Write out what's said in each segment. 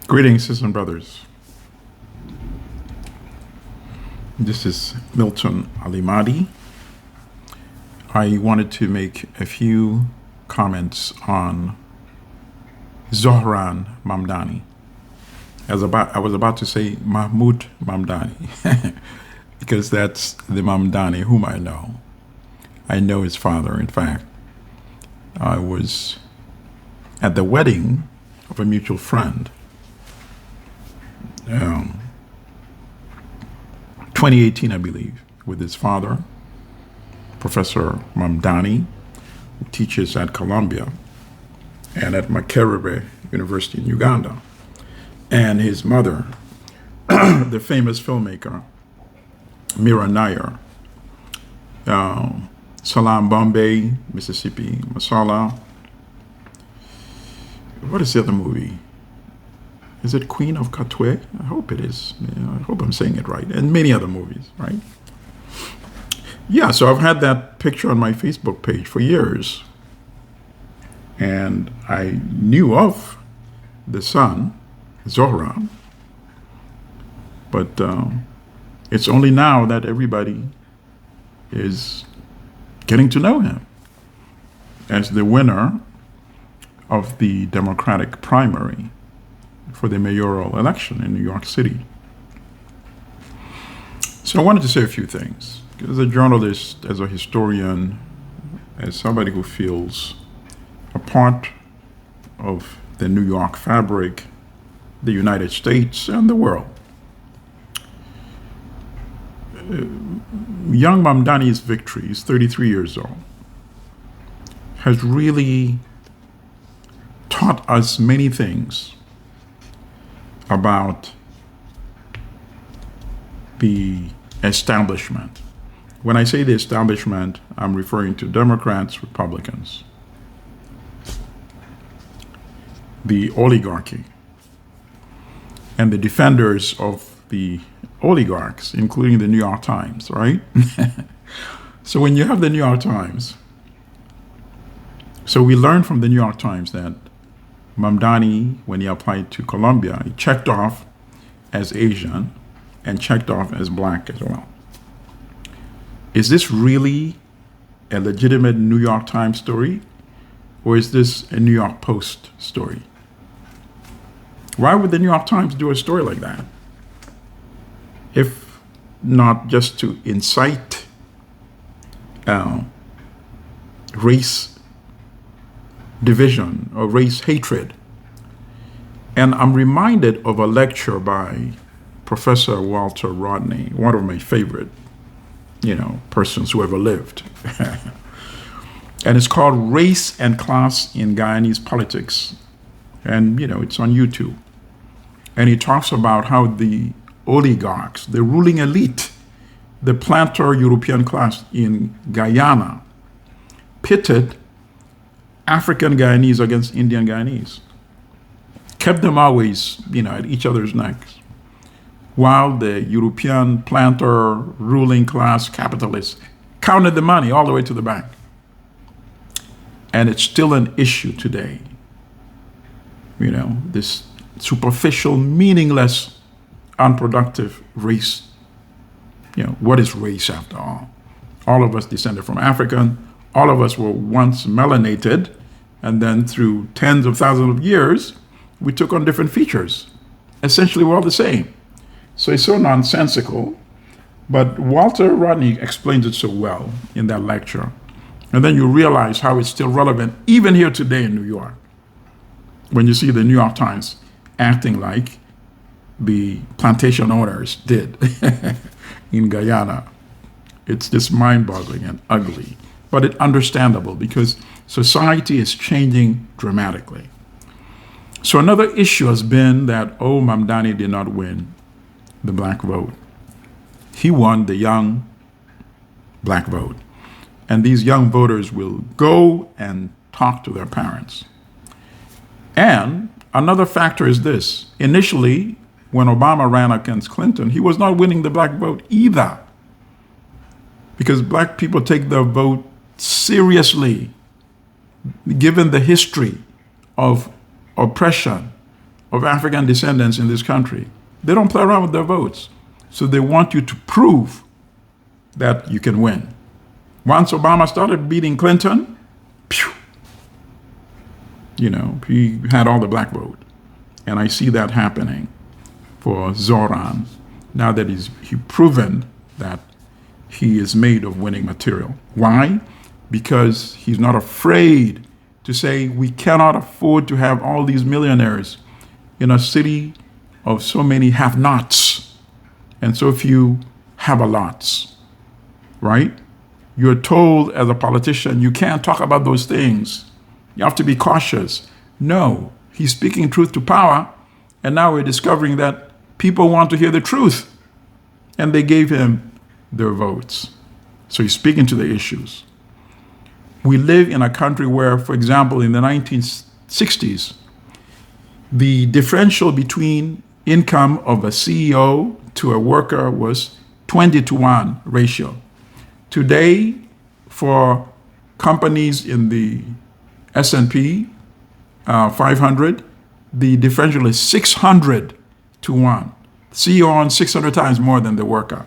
Greetings, sisters and brothers. This is Milton Alimadi. I wanted to make a few comments on Zohran Mamdani. I was about to say Mahmoud Mamdani, because that's the Mamdani whom I know. I know his father. In fact, I was at the wedding of a mutual friend. 2018, I believe, with his father, Professor Mamdani, who teaches at Columbia and at Makerere University in Uganda, and his mother, the famous filmmaker, Mira Nair, Salam Bombay, Mississippi, Masala. What is the other movie? Is it Queen of Katwe? I hope it is. I hope I'm saying it right. And many other movies, right? Yeah, so I've had that picture on my Facebook page for years. And I knew of the son, Zohran. But it's only now that everybody is getting to know him as the winner of the Democratic primary for the mayoral election in New York City. So I wanted to say a few things. As a journalist, as a historian, as somebody who feels a part of the New York fabric, the United States, and the world. Young Mamdani's victory, he's 33 years old, has really taught us many things about the establishment. When I say the establishment, I'm referring to Democrats, Republicans, the oligarchy, and the defenders of the oligarchs, including the New York Times, right? So when you have the New York Times, so we learned from the New York Times that Mamdani, when he applied to Columbia, he checked off as Asian and checked off as black as well. Is this really a legitimate New York Times story, or is this a New York Post story? Why would the New York Times do a story like that? If not just to incite race division or race hatred. And I'm reminded of a lecture by Professor Walter Rodney, one of my favorite, persons who ever lived. And it's called Race and Class in Guyanese Politics. And, it's on YouTube. And he talks about how the oligarchs, the ruling elite, the planter European class in Guyana, pitted African Guyanese against Indian Guyanese, kept them always, at each other's necks, while the European planter ruling class capitalists counted the money all the way to the bank. And it's still an issue today. This superficial, meaningless, unproductive race. What is race after all? All of us descended from African. All of us were once melanated, and then through tens of thousands of years, we took on different features. Essentially, we're all the same. So it's so nonsensical, but Walter Rodney explains it so well in that lecture. And then you realize how it's still relevant, even here today in New York, when you see the New York Times acting like the plantation owners did in Guyana. It's just mind-boggling and ugly. But it's understandable because society is changing dramatically. So another issue has been that, Mamdani did not win the black vote. He won the young black vote. And these young voters will go and talk to their parents. And another factor is this. Initially, when Obama ran against Clinton, he was not winning the black vote either. Because black people take their vote seriously, given the history of oppression, of African descendants in this country. They don't play around with their votes. So they want you to prove that you can win. Once Obama started beating Clinton, phew, he had all the black vote. And I see that happening for Zoran now that he's proven that he is made of winning material. Why? Because he's not afraid to say we cannot afford to have all these millionaires in a city of so many have-nots and so few have-a-lots, right? You're told as a politician, you can't talk about those things. You have to be cautious. No, he's speaking truth to power, and now we're discovering that people want to hear the truth, and they gave him their votes. So he's speaking to the issues. We live in a country where, for example, in the 1960s, the differential between income of a CEO to a worker was 20-to-1 ratio. Today, for companies in the S&P 500, the differential is 600-to-1. CEO earns 600 times more than the worker.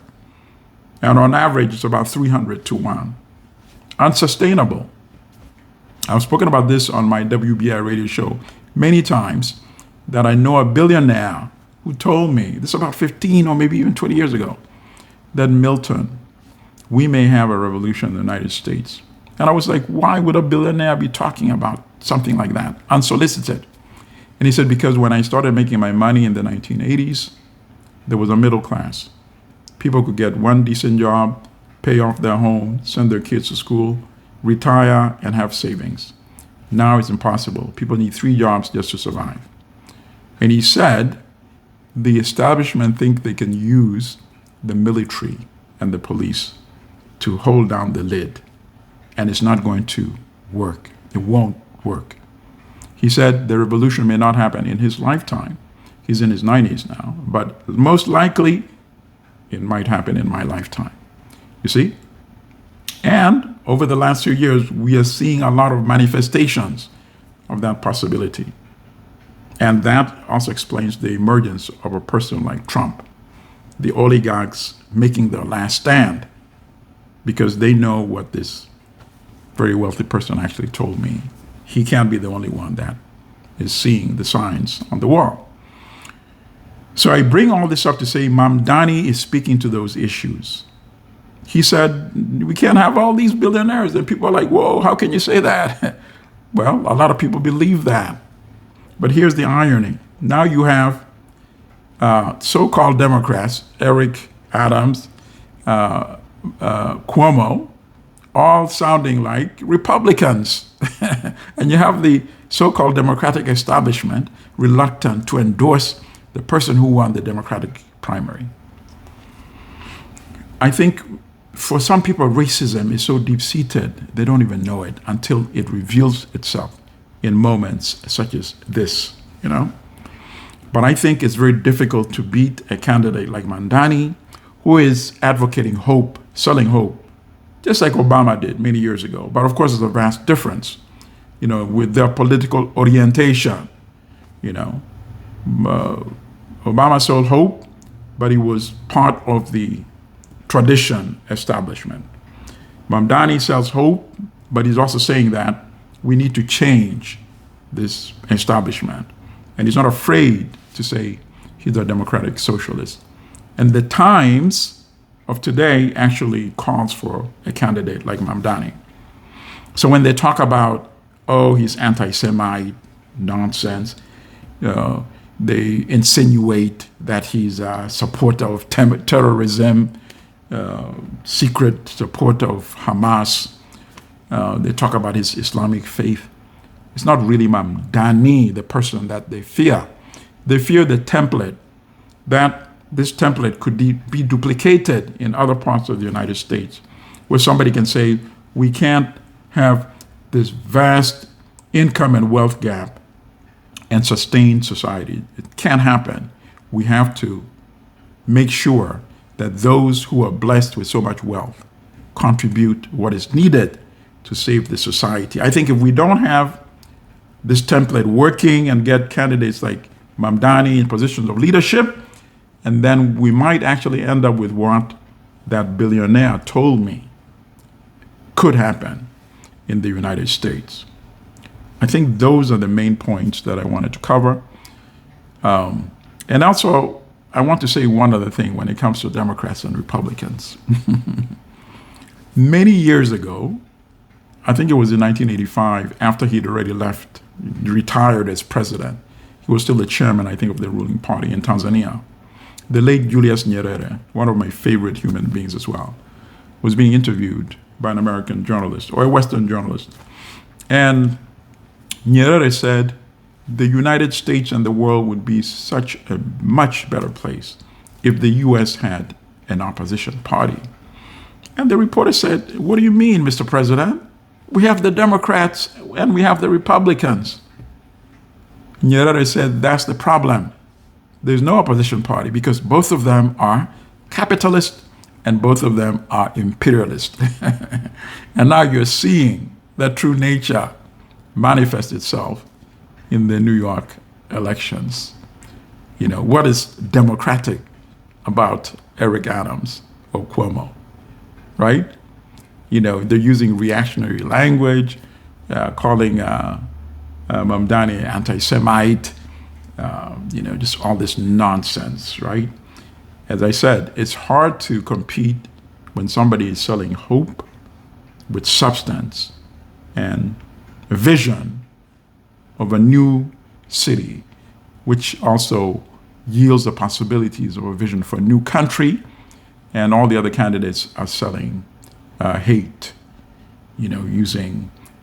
And on average, it's about 300-to-1. Unsustainable. I've spoken about this on my WBI radio show many times, that I know a billionaire who told me, this is about 15 or maybe even 20 years ago, that Milton, we may have a revolution in the United States. And I was like, why would a billionaire be talking about something like that, unsolicited? And he said, because when I started making my money in the 1980s, there was a middle class. People could get one decent job, pay off their home, send their kids to school, retire, and have savings. Now it's impossible. People need 3 jobs just to survive. And he said, the establishment think they can use the military and the police to hold down the lid. And it's not going to work. It won't work. He said the revolution may not happen in his lifetime. He's in his 90s now, but most likely it might happen in my lifetime. You see? And over the last few years, we are seeing a lot of manifestations of that possibility. And that also explains the emergence of a person like Trump, the oligarchs making their last stand, because they know what this very wealthy person actually told me. He can't be the only one that is seeing the signs on the wall. So I bring all this up to say Mamdani is speaking to those issues. He said, we can't have all these billionaires. And people are like, whoa, how can you say that? Well, a lot of people believe that. But here's the irony. Now you have so-called Democrats, Eric Adams, Cuomo, all sounding like Republicans. And you have the so-called Democratic establishment reluctant to endorse the person who won the Democratic primary. I think for some people, racism is so deep-seated, they don't even know it until it reveals itself in moments such as this, But I think it's very difficult to beat a candidate like Mamdani, who is advocating hope, selling hope, just like Obama did many years ago. But of course, there's a vast difference, with their political orientation. Obama sold hope, but he was part of the tradition establishment. Mamdani sells hope, but he's also saying that we need to change this establishment. And he's not afraid to say he's a democratic socialist. And the Times of today actually calls for a candidate like Mamdani. So when they talk about, he's anti-Semite, nonsense, they insinuate that he's a supporter of terrorism, secret supporter of Hamas. They talk about his Islamic faith. It's not really Mamdani, the person that they fear. They fear the template, that this template could be duplicated in other parts of the United States, where somebody can say, we can't have this vast income and wealth gap and sustain society. It can't happen. We have to make sure that those who are blessed with so much wealth contribute what is needed to save the society. I think if we don't have this template working and get candidates like Mamdani in positions of leadership, and then we might actually end up with what that billionaire told me could happen in the United States. I think those are the main points that I wanted to cover. And also, I want to say one other thing when it comes to Democrats and Republicans. Many years ago, I think it was in 1985, after he'd already left, retired as president, he was still the chairman, I think, of the ruling party in Tanzania. The late Julius Nyerere, one of my favorite human beings as well, was being interviewed by an American journalist or a Western journalist. And Nyerere said, the United States and the world would be such a much better place if the U.S. had an opposition party. And the reporter said, what do you mean, Mr. President? We have the Democrats and we have the Republicans. Nyerere said, that's the problem. There's no opposition party because both of them are capitalist and both of them are imperialist. And now you're seeing that true nature manifest itself in the New York elections. You know, what is democratic about Eric Adams or Cuomo, right? You know, they're using reactionary language, calling Mamdani anti-Semite, you know, just all this nonsense, right? As I said, it's hard to compete when somebody is selling hope with substance and a vision of a new city, which also yields the possibilities of a vision for a new country, and all the other candidates are selling hate, you know,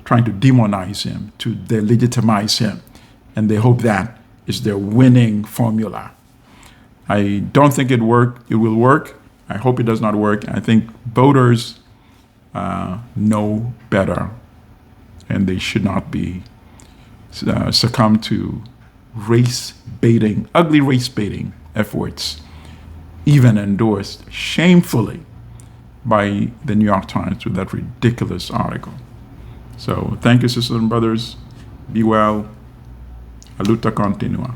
trying to demonize him, to delegitimize him, and they hope that is their winning formula. I don't think it will work. I hope it does not work. I think voters know better, and they should not be succumb to ugly race baiting efforts, even endorsed shamefully by the New York Times with that ridiculous article. So thank you, sisters and brothers. Be well. La luta continua.